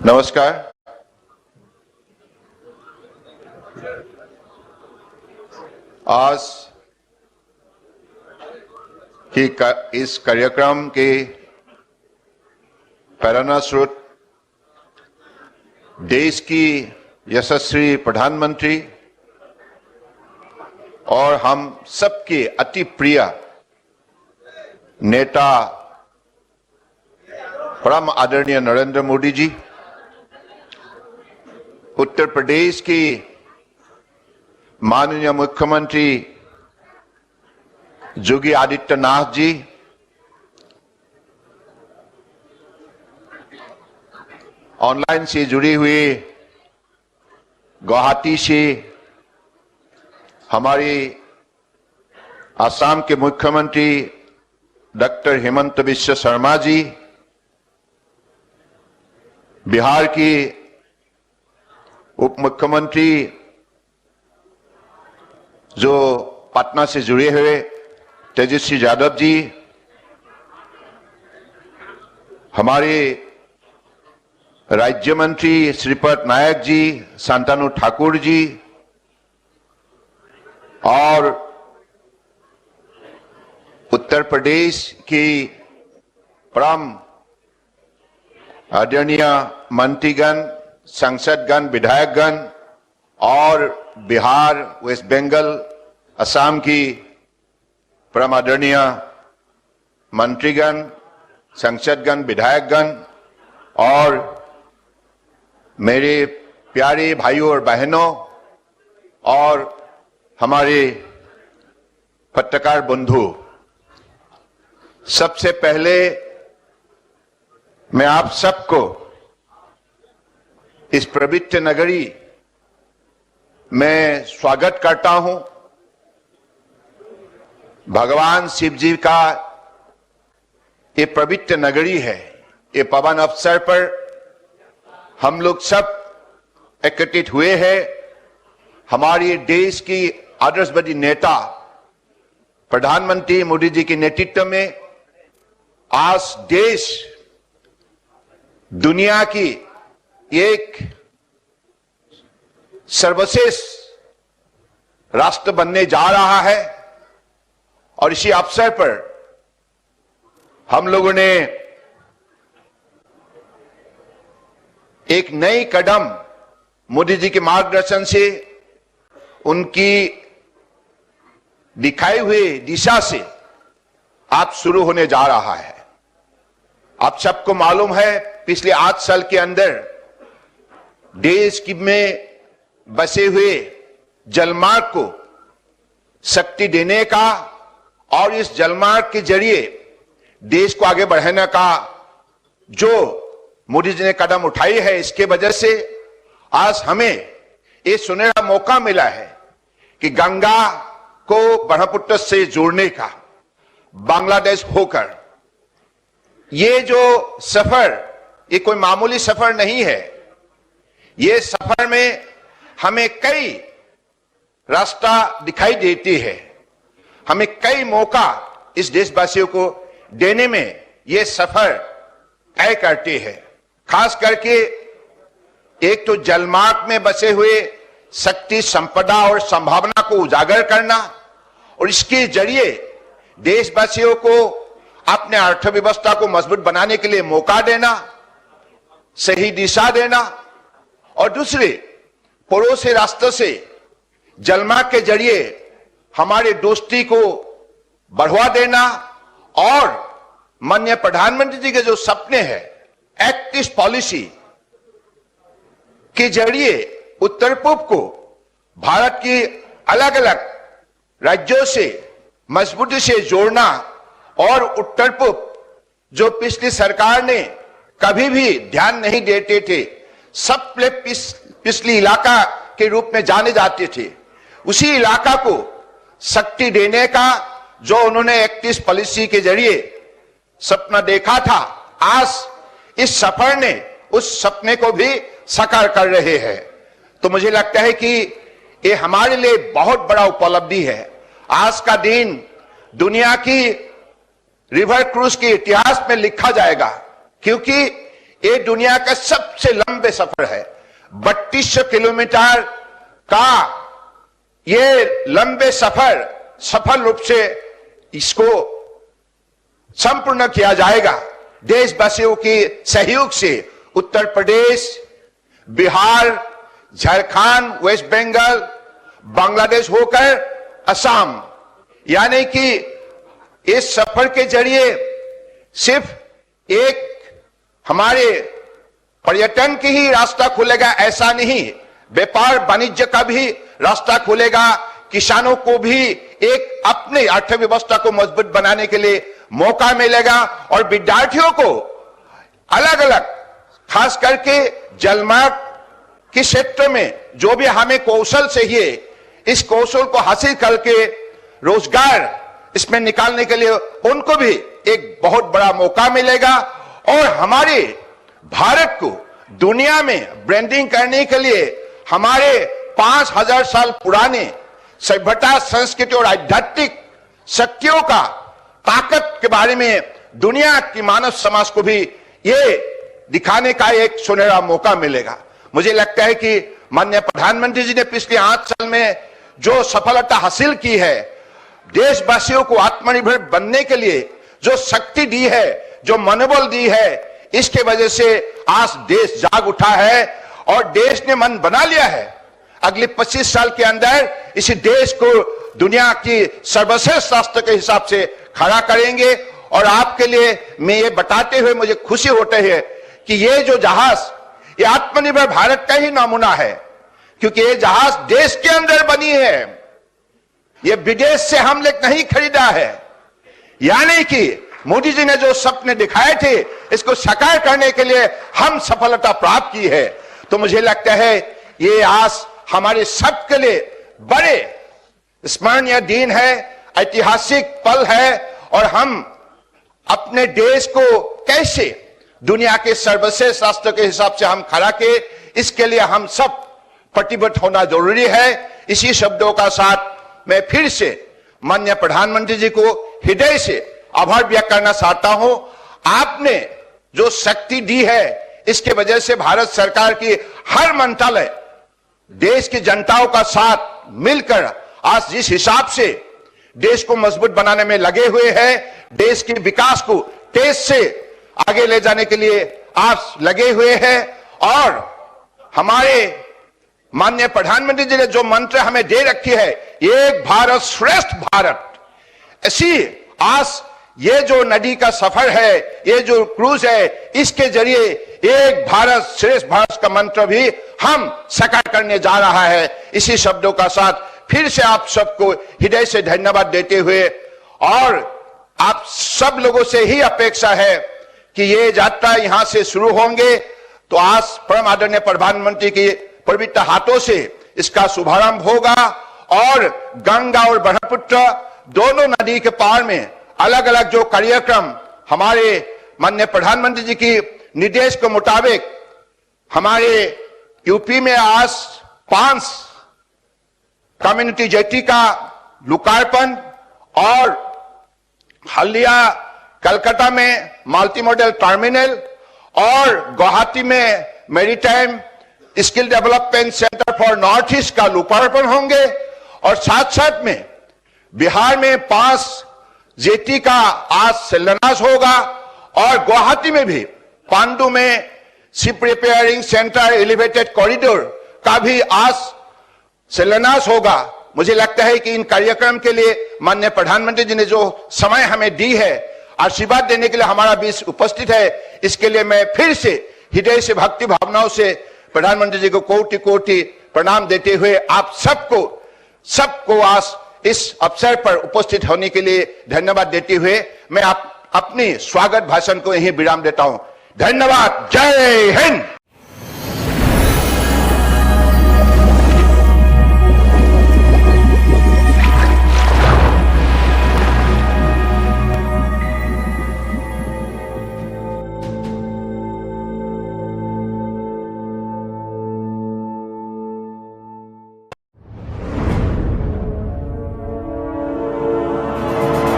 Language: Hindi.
नमस्कार। आज की इस कार्यक्रम के प्रेरणा स्रोत देश की यशस्वी प्रधानमंत्री और हम सबके अति प्रिय नेता परम आदरणीय नरेंद्र मोदी जी, उत्तर प्रदेश की माननीय मुख्यमंत्री योगी आदित्यनाथ जी, ऑनलाइन से जुड़ी हुई गुवाहाटी से हमारे असम के मुख्यमंत्री डॉक्टर हेमंत बिश्व शर्मा जी, बिहार की उप मुख्यमंत्री जो पटना से जुड़े हुए तेजस्वी यादव जी, हमारे राज्य मंत्री श्रीपद नायक जी, शांतनु ठाकुर जी और उत्तर प्रदेश की परम आदरणीय मंत्रीगण, सांसदगण, विधायकगण और बिहार, वेस्ट बंगाल, असम की परम आदरणीय मंत्रीगण, सांसदगण, विधायकगण और मेरे प्यारे भाइयों और बहनों और हमारे पत्रकार बंधु, सबसे पहले मैं आप सबको इस पवित्र नगरी में स्वागत करता हूं। भगवान शिव जी का ये पवित्र नगरी है। ये पावन अवसर पर हम लोग सब एकत्रित हुए हैं। हमारे देश की आदर्शवादी नेता प्रधानमंत्री मोदी जी के नेतृत्व में आज देश दुनिया की एक सर्वश्रेष्ठ राष्ट्र बनने जा रहा है और इसी अवसर पर हम लोगों ने एक नई कदम मोदी जी के मार्गदर्शन से, उनकी दिखाई हुई दिशा से आज शुरू होने जा रहा है। आप सबको मालूम है, पिछले 8 साल के अंदर देश की में बसे हुए जलमार्ग को शक्ति देने का और इस जलमार्ग के जरिए देश को आगे बढ़ाने का जो मोदी जी ने कदम उठाई है, इसके वजह से आज हमें ये सुनहरा मौका मिला है कि गंगा को ब्रह्मपुत्र से जोड़ने का, बांग्लादेश होकर ये जो सफर, ये कोई मामूली सफर नहीं है। ये सफर में हमें कई रास्ता दिखाई देती है, हमें कई मौका इस देशवासियों को देने में ये सफर तय करती है। खास करके एक तो जलमार्ग में बसे हुए शक्ति, संपदा और संभावना को उजागर करना और इसके जरिए देशवासियों को अपने अर्थव्यवस्था को मजबूत बनाने के लिए मौका देना, सही दिशा देना और दूसरे पड़ोसी राष्ट्र से जलमार्ग के जरिए हमारे दोस्ती को बढ़ावा देना और माननीय प्रधानमंत्री जी के जो सपने हैं, एक्ट ईस्ट पॉलिसी के जरिए उत्तर पूर्व को भारत की अलग अलग राज्यों से मजबूती से जोड़ना और उत्तर पूर्व जो पिछली सरकार ने कभी भी ध्यान नहीं देते थे, सब पिछली इलाका के रूप में जाने जाते थे, उसी इलाका को शक्ति देने का जो उन्होंने एक्ट ईस्ट पॉलिसी के जरिए सपना देखा था, आज इस सफर ने उस सपने को भी साकार कर रहे हैं। तो मुझे लगता है कि ये हमारे लिए बहुत बड़ा उपलब्धि है। आज का दिन दुनिया की रिवर क्रूज के इतिहास में लिखा जाएगा, क्योंकि ये दुनिया का सबसे लंबे सफर है। 3200 किलोमीटर का ये लंबे सफर सफल रूप से इसको संपूर्ण किया जाएगा। देशवासियों के सहयोग से उत्तर प्रदेश, बिहार, झारखंड, वेस्ट बंगाल, बांग्लादेश होकर असम, यानी कि इस सफर के जरिए सिर्फ एक हमारे पर्यटन की ही रास्ता खुलेगा ऐसा नहीं, व्यापार वाणिज्य का भी रास्ता खुलेगा, किसानों को भी एक अपने अर्थव्यवस्था को मजबूत बनाने के लिए मौका मिलेगा और विद्यार्थियों को अलग अलग खास करके जलमार्ग के क्षेत्र में जो भी हमें कौशल चाहिए, इस कौशल को हासिल करके रोजगार इसमें निकालने के लिए उनको भी एक बहुत बड़ा मौका मिलेगा और हमारे भारत को दुनिया में ब्रांडिंग करने के लिए हमारे 5000 साल पुराने सभ्यता, संस्कृति और आध्यात्मिक शक्तियों का ताकत के बारे में दुनिया की मानव समाज को भी ये दिखाने का एक सुनहरा मौका मिलेगा। मुझे लगता है कि माननीय प्रधानमंत्री जी ने पिछले 8 साल में जो सफलता हासिल की है, देशवासियों को आत्मनिर्भर बनने के लिए जो शक्ति दी है, जो मनोबल दी है, इसके वजह से आज देश जाग उठा है और देश ने मन बना लिया है अगले 25 साल के अंदर इसी देश को दुनिया की सर्वश्रेष्ठ राष्ट्र के हिसाब से खड़ा करेंगे। और आपके लिए मैं ये बताते हुए मुझे खुशी होती है कि ये जो जहाज, ये आत्मनिर्भर भारत का ही नमूना है, क्योंकि ये जहाज देश के अंदर बनी है, ये विदेश से हमने नहीं खरीदा है। यानी कि मोदी जी ने जो सपने दिखाए थे, इसको साकार करने के लिए हम सफलता प्राप्त की है। तो मुझे लगता है ये आज हमारे सबके लिए बड़े स्मरणीय दिन है, ऐतिहासिक पल है और हम अपने देश को कैसे दुनिया के सर्वश्रेष्ठ राष्ट्र के हिसाब से हम खड़ा के, इसके लिए हम सब प्रतिबद्ध होना जरूरी है। इसी शब्दों का साथ मैं फिर से माननीय प्रधानमंत्री जी को हृदय से आभार व्यक्त करना चाहता हूं। आपने जो शक्ति दी है, इसके वजह से भारत सरकार की हर मंत्रालय देश की जनताओं का साथ मिलकर आज जिस हिसाब से देश को मजबूत बनाने में लगे हुए हैं, देश के विकास को तेज से आगे ले जाने के लिए आप लगे हुए हैं। और हमारे माननीय प्रधानमंत्री जी ने जो मंत्र हमें दे रखी है, एक भारत श्रेष्ठ भारत, ऐसी आज ये जो नदी का सफर है, ये जो क्रूज है, इसके जरिए एक भारत श्रेष्ठ भारत का मंत्र भी हम साकार करने जा रहा है। इसी शब्दों का साथ फिर से आप सबको हृदय से धन्यवाद देते हुए, और आप सब लोगों से ही अपेक्षा है कि ये यात्रा यहां से शुरू होंगे तो आज परम आदरणीय प्रधानमंत्री के पवित्र हाथों से इसका शुभारंभ होगा और गंगा और ब्रह्मपुत्र दोनों नदी के पार में अलग अलग जो कार्यक्रम हमारे माननीय प्रधानमंत्री जी की निर्देश के मुताबिक हमारे यूपी में आज 5 कम्युनिटी जेटी का लोकार्पण और हल्दिया कलकत्ता में मल्टी मॉडल टर्मिनल और गुवाहाटी में maritime skill development centre for north east का लोकार्पण होंगे। और साथ साथ में बिहार में 5 जेटी का आज शिलान्यास होगा और गुवाहाटी में भी पांडु में ship repairing centre elevated corridor का भी आज शिलान्यास होगा। मुझे लगता है कि इन कार्यक्रम के लिए माननीय प्रधानमंत्री जी ने जो समय हमें दी है, आशीर्वाद देने के लिए हमारा बीच उपस्थित है, इसके लिए मैं फिर से हृदय से भक्ति भावनाओं से प्रधानमंत्री जी को कोटि कोटि प्रणाम देते हुए आप सबको आज इस अवसर पर उपस्थित होने के लिए धन्यवाद देते हुए मैं अपनी स्वागत भाषण को यहीं विराम देता हूं। धन्यवाद। जय हिंद।